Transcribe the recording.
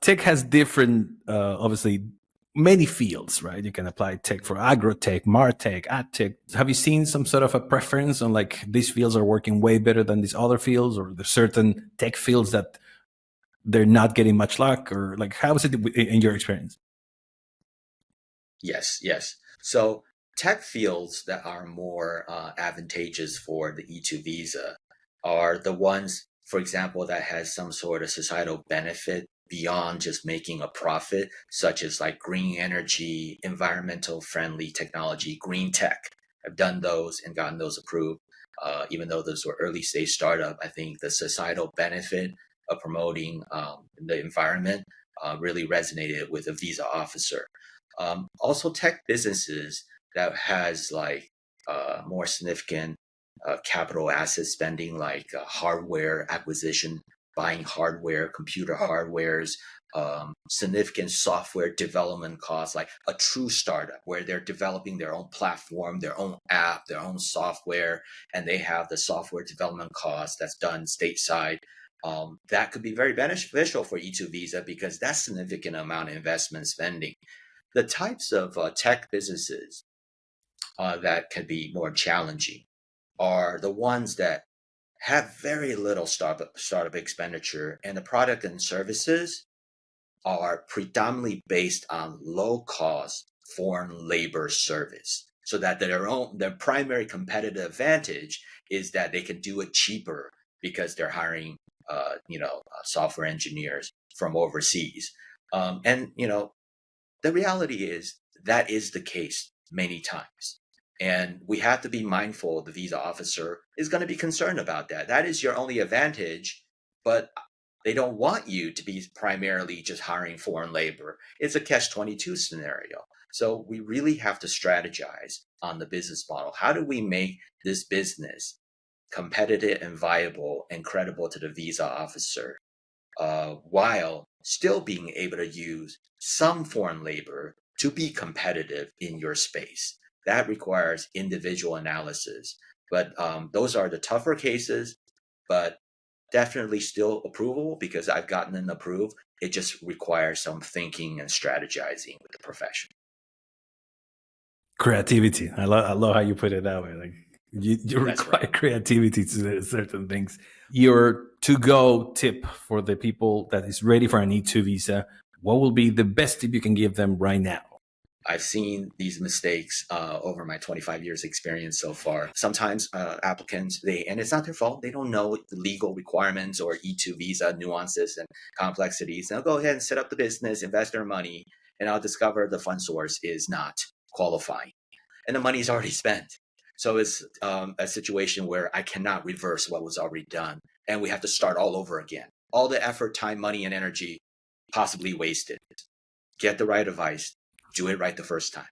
Tech has different, obviously, many fields, right? You can apply tech for agro-tech, martech, ad tech. Have you seen some sort of a preference on like these fields are working way better than these other fields, or there's certain tech fields that they're not getting much luck, or like how is it in your experience? Yes, yes. So tech fields that are more advantageous for the E2 visa are the ones, for example, that has some sort of societal benefit beyond just making a profit, such as like green energy, environmental friendly technology, green tech. I've done those and gotten those approved. Even though those were early stage startup, I think the societal benefit of promoting the environment really resonated with a visa officer. Also, tech businesses that has like more significant capital asset spending, like hardware acquisition, buying hardware, computer hardwares, significant software development costs, like a true startup where they're developing their own platform, their own app, their own software, and they have the software development cost that's done stateside. That could be very beneficial for E2 visa because that's significant amount of investment spending. The types of tech businesses that can be more challenging are the ones that have very little startup expenditure, and the product and services are predominantly based on low cost foreign labor service. So that their primary competitive advantage is that they can do it cheaper because they're hiring software engineers from overseas. And the reality is that is the case many times. And we have to be mindful the visa officer is going to be concerned about that. That is your only advantage, but they don't want you to be primarily just hiring foreign labor. It's a catch-22 scenario. So we really have to strategize on the business model. How do we make this business competitive and viable and credible to the visa officer while still being able to use some foreign labor to be competitive in your space? That requires individual analysis. But those are the tougher cases, but definitely still approvable because I've gotten them approved. It just requires some thinking and strategizing with the profession. Creativity. I love how you put it that way. Like you That's right. require creativity to do certain things. Your to go tip for the people that is ready for an E2 visa, what will be the best tip you can give them right now? I've seen these mistakes over my 25 years experience so far. Sometimes applicants, and it's not their fault, they don't know the legal requirements or E2 visa nuances and complexities. They'll go ahead and set up the business, invest their money, and I'll discover the fund source is not qualifying. And the money's already spent. So it's a situation where I cannot reverse what was already done. And we have to start all over again. All the effort, time, money, and energy possibly wasted. Get the right advice. Do it right the first time.